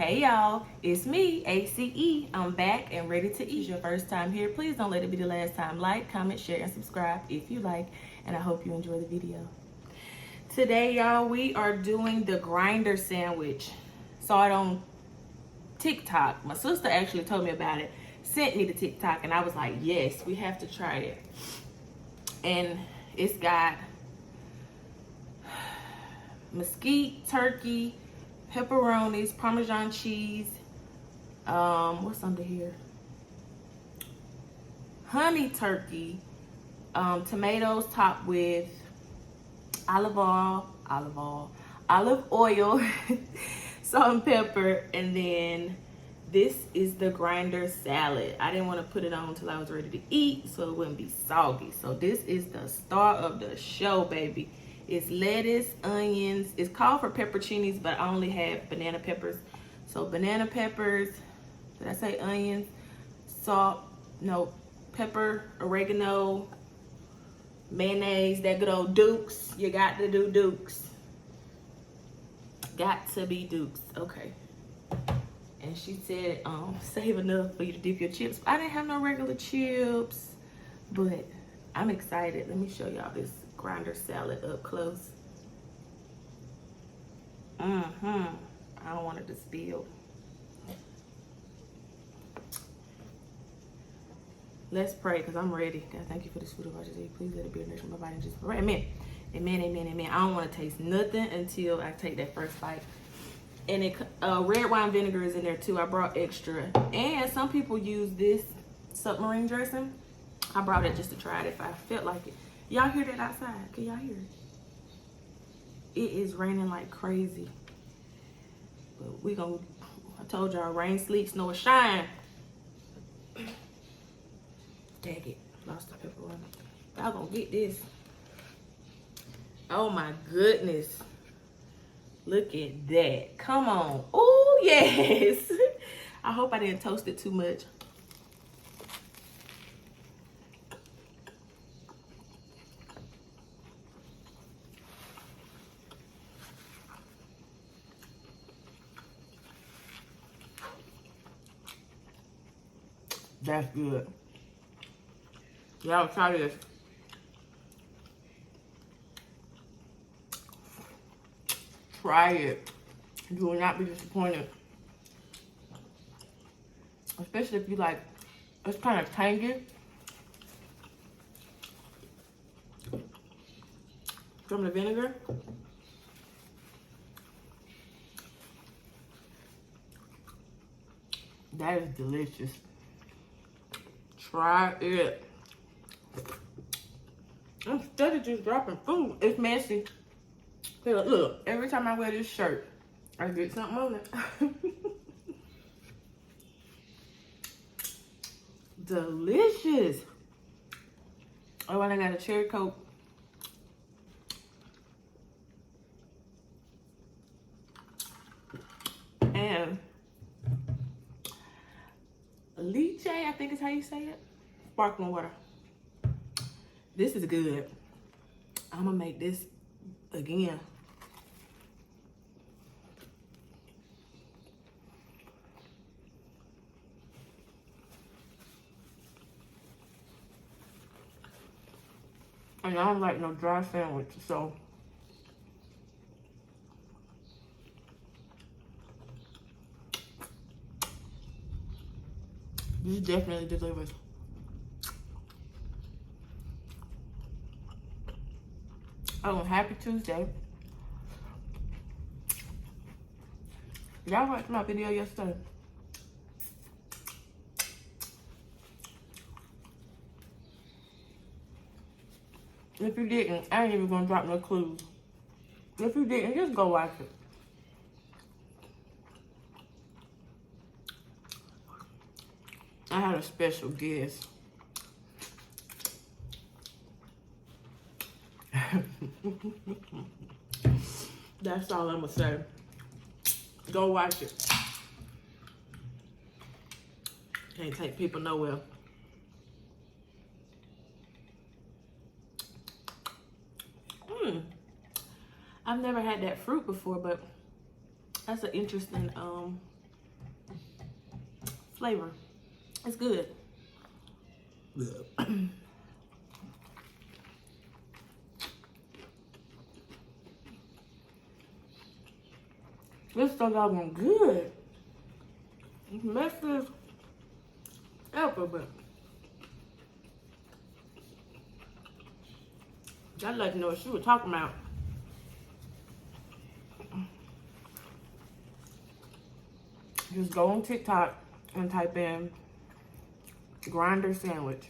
Hey y'all, it's me, ACE. I'm back and ready to eat. If it's your first time here, please don't let it be the last time. Like, comment, share, and subscribe if you like, and I hope you enjoy the video. Today, y'all, we are doing the grinder sandwich. Saw it on TikTok. My sister actually told me about it, sent me the TikTok, and I was like, yes, we have to try it. And it's got mesquite, turkey, pepperonis, Parmesan cheese, what's under here? Honey turkey, tomatoes topped with olive oil, salt and pepper, and then this is the grinder salad. I didn't want to put it on until I was ready to eat so it wouldn't be soggy. So this is the star of the show, baby. It's lettuce, onions. It's called for pepperoncinis, but I only have banana peppers. So banana peppers, did I say onions? Salt, no, pepper, oregano, mayonnaise, that good old Dukes. You got to do Dukes. Got to be Dukes, okay. And she said, save enough for you to dip your chips. I didn't have no regular chips, but I'm excited. Let me show y'all this grinder salad up close. I don't want it to spill. Let's pray, because I'm ready. God, thank you for this food of righteousness. Please let it be a nurture my body in Jesus' name. Amen. Amen, amen, amen. I don't want to taste nothing until I take that first bite. And it, red wine vinegar is in there too. I brought extra. And some people use this submarine dressing. I brought it just to try it if I felt like it. Y'all hear that outside? Can y'all hear it? It is raining like crazy. But we gonna, I told y'all, rain, sleet, snow, or shine. Dang it, lost the pepperoni. Y'all gonna get this. Oh my goodness. Look at that. Come on. Oh, yes. I hope I didn't toast it too much. That's good. Y'all try this. Try it. You will not be disappointed. Especially if you like, it's kind of tangy. From the vinegar. That is delicious. Try it. I'm steady just dropping food. It's messy. Look, every time I wear this shirt, I get something on it. Delicious. Oh, and I got a cherry coke. And lychee, I think is how you say it. Sparkling water. This is good. I'm gonna make this again. And I don't like no dry sandwich, so this definitely delivers. Oh, happy Tuesday. Y'all watched my video yesterday. If you didn't, I ain't even gonna drop no clues. If you didn't, just go watch it. I had a special guest. That's all I'm gonna say. Go watch it. Can't take people nowhere. I've never had that fruit before, but that's an interesting flavor. It's good. This stuff got good. It's messy as ever, but I'd like to know what she was talking about. Just go on TikTok and type in grinder sandwich.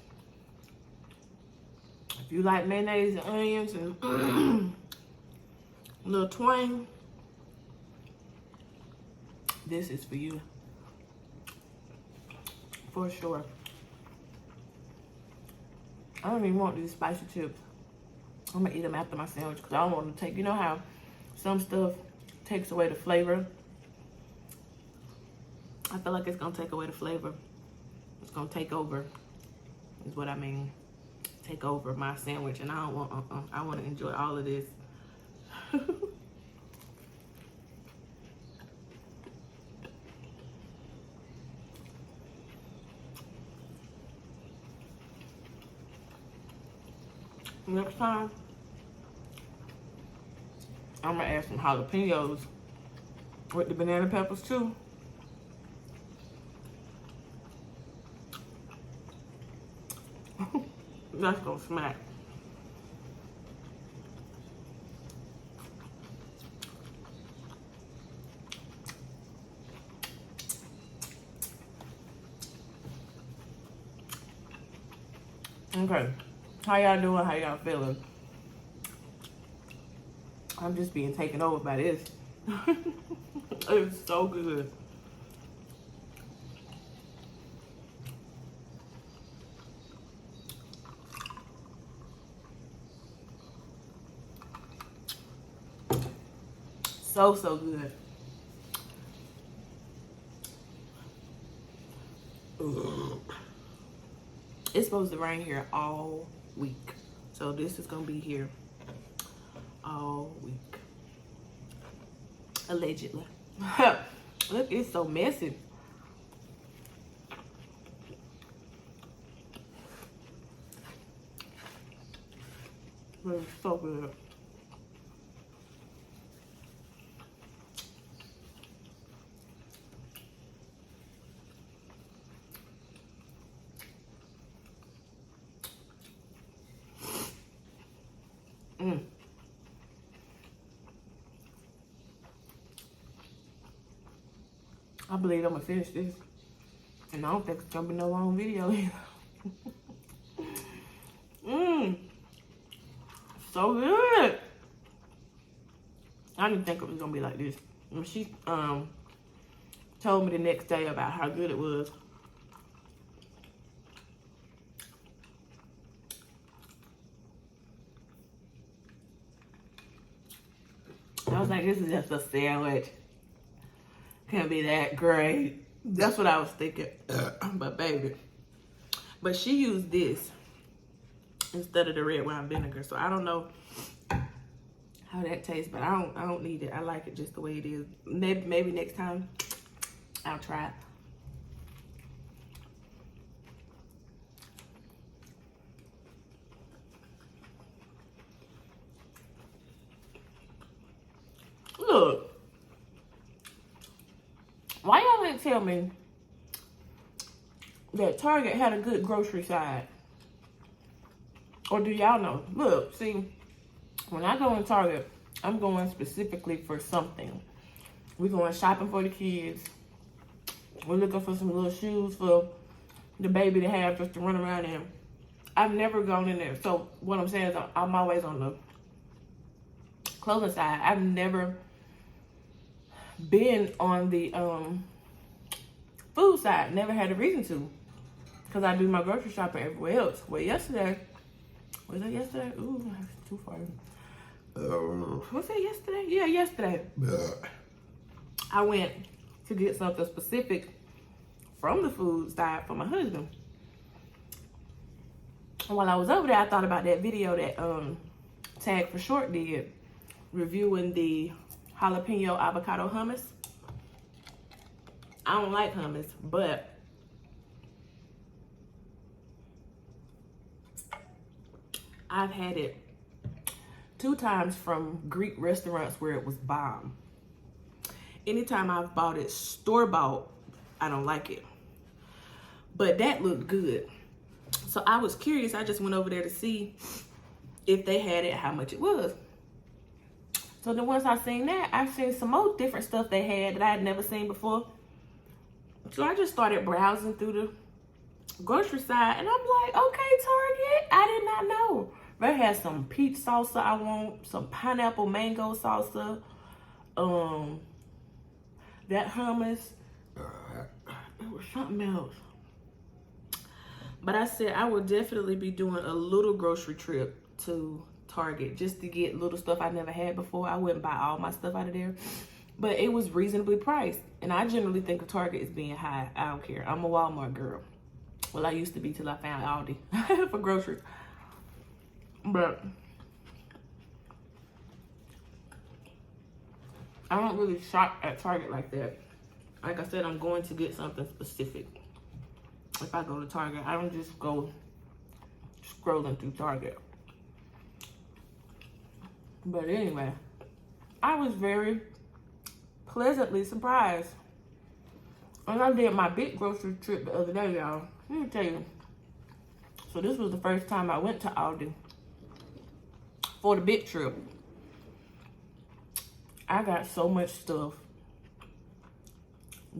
If you like mayonnaise and onions and a little twang, this is for you. For sure. I don't even want these spicy chips. I'm gonna eat them after my sandwich because I don't want to take, you know how some stuff takes away the flavor? I feel like it's gonna take away the flavor. It's gonna take over, is what I mean. Take over my sandwich, and I don't want, I want to enjoy all of this. Next time, I'm gonna add some jalapenos with the banana peppers too. That's gonna smack. Okay, how y'all doing? How y'all feeling? I'm just being taken over by this. It's so good. So good. Ugh. It's supposed to rain here all week. So this is gonna be here all week. Allegedly. Look, it's so messy. But it's so good. I believe I'm gonna finish this. And I don't think it's gonna be no long video either. So good. I didn't think it was gonna be like this. And she told me the next day about how good it was. I was like, this is just a sandwich. Can't be that great. That's what I was thinking. But baby. But she used this instead of the red wine vinegar. So I don't know how that tastes, but I don't need it. I like it just the way it is. Maybe next time I'll try it. Look. Why y'all didn't tell me that Target had a good grocery side? Or do y'all know? Look, see, when I go in Target, I'm going specifically for something. We're going shopping for the kids. We're looking for some little shoes for the baby to have just to run around in. I've never gone in there. So what I'm saying is I'm always on the clothing side. I've never been on the food side. Never had a reason to, because I do my grocery shopping everywhere else. Well, yesterday, was it yesterday? Ooh, that's too far. Was it yesterday? Yeah, yesterday. I went to get something specific from the food side for my husband. And while I was over there, I thought about that video that TAGforShort did, reviewing the jalapeno avocado hummus. I don't like hummus, but I've had it 2 times from Greek restaurants where it was bomb. Anytime I've bought it store-bought, I don't like it. But that looked good. So I was curious. I just went over there to see if they had it, how much it was. So then once I seen that, I've seen some more different stuff they had that I had never seen before. So I just started browsing through the grocery side, and I'm like, okay, Target, I did not know. They had some peach salsa I want, some pineapple mango salsa, that hummus. It was something else. But I said I would definitely be doing a little grocery trip to Target just to get little stuff I never had before. I wouldn't buy all my stuff out of there, but it was reasonably priced. And I generally think of Target as being high. I don't care. I'm a Walmart girl. Well, I used to be till I found Aldi for groceries. But I don't really shop at Target like that. Like I said, I'm going to get something specific. If I go to Target, I don't just go scrolling through Target. But anyway, I was very pleasantly surprised. And I did my big grocery trip the other day, y'all. Let me tell you. So this was the first time I went to Aldi for the big trip. I got so much stuff.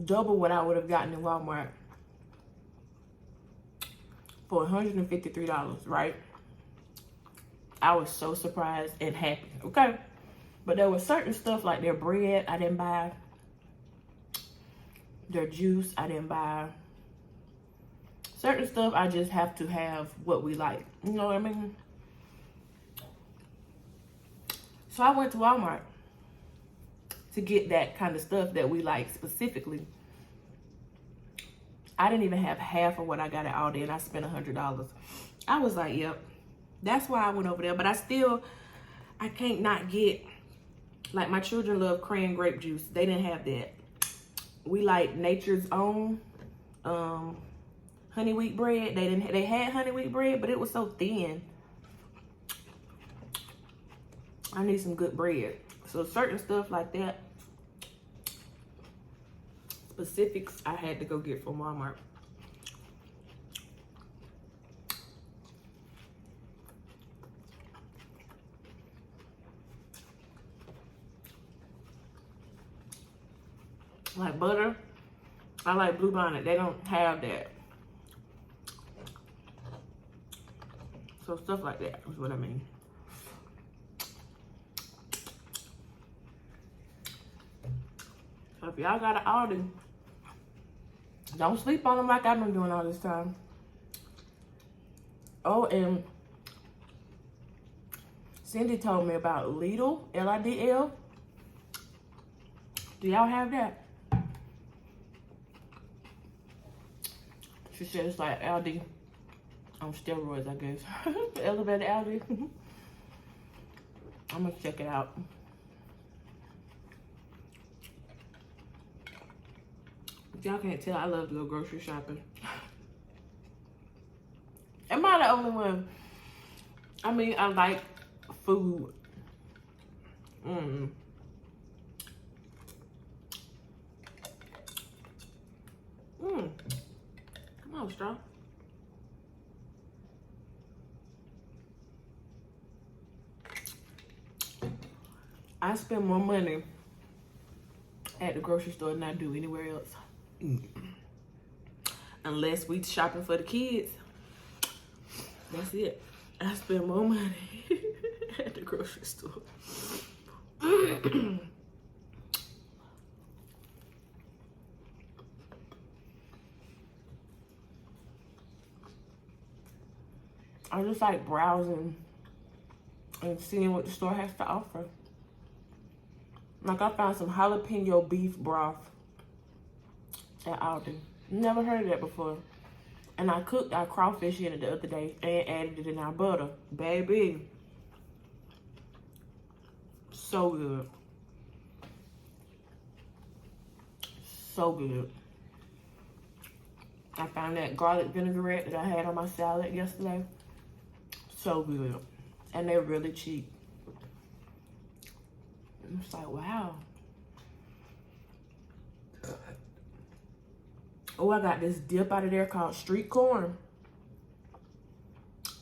Double what I would have gotten in Walmart for $153, right? I was so surprised and happy, okay? But there was certain stuff like their bread I didn't buy. Their juice I didn't buy. Certain stuff I just have to have what we like. You know what I mean? So I went to Walmart to get that kind of stuff that we like specifically. I didn't even have half of what I got at Aldi, and I spent $100. I was like, yep, that's why I went over there. But I can't not get, like, my children love cran grape juice. They didn't have that. We like Nature's Own honey wheat bread. They had honey wheat bread, but it was so thin. I need some good bread. So certain stuff like that, specifics, I had to go get from Walmart. Like butter, I like Blue Bonnet. They don't have that. So stuff like that is what I mean. So if y'all got an Aldi, don't sleep on them like I've been doing all this time. Oh, and Cindy told me about Lidl, L-I-D-L. Do y'all have that? She said it's like Aldi on steroids, I guess. Elevated Aldi. I'm gonna check it out. If y'all can't tell, I love to go grocery shopping. Am I the only one? I mean, I like food. Come on, straw. I spend more money at the grocery store than I do anywhere else. Unless we shopping for the kids. That's it. I spend more money at the grocery store. I just like browsing and seeing what the store has to offer. Like I found some jalapeno beef broth at Aldi. Never heard of that before. And I cooked our crawfish in it the other day and added it in our butter. Baby. So good. So good. I found that garlic vinaigrette that I had on my salad yesterday. So good. And they're really cheap. It's like, wow. Oh, I got this dip out of there called street corn.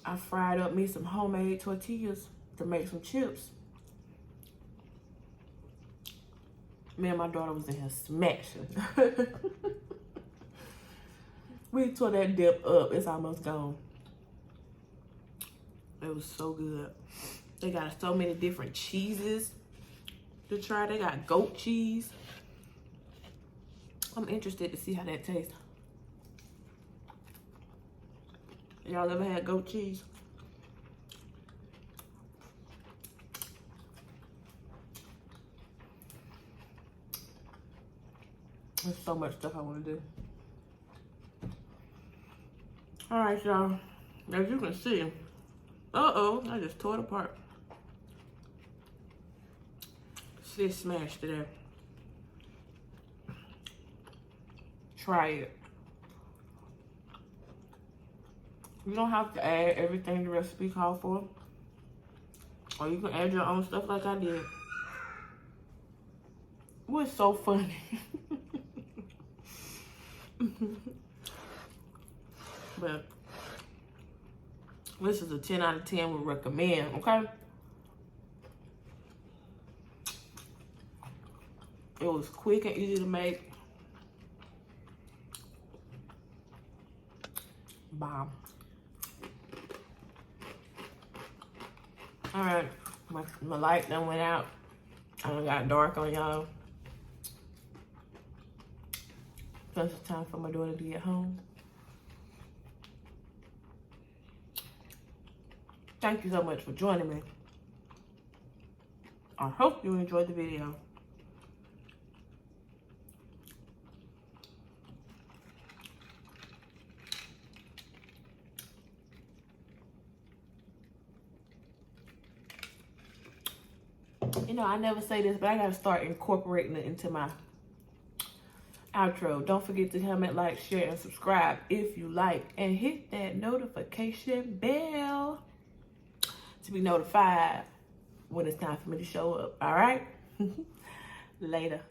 I fried up me some homemade tortillas to make some chips. Me and my daughter was in here smashing. We tore that dip up. It's almost gone. It was so good. They got so many different cheeses to try. They got goat cheese. I'm interested to see how that tastes. Y'all ever had goat cheese? There's so much stuff I want to do. All right, y'all. As you can see, I just tore it apart. Sis smashed it up. Try it. You don't have to add everything the recipe calls for. Or you can add your own stuff like I did. What's so funny? But this is a 10 out of 10 would recommend, okay? It was quick and easy to make. Bomb. All right, my light done went out. I done got dark on y'all. So it's time for my daughter to get home. Thank you so much for joining me. I hope you enjoyed the video. You know, I never say this, but I gotta start incorporating it into my outro. Don't forget to comment, like, share, and subscribe if you like. And hit that notification bell to be notified when it's time for me to show up. All right? Later.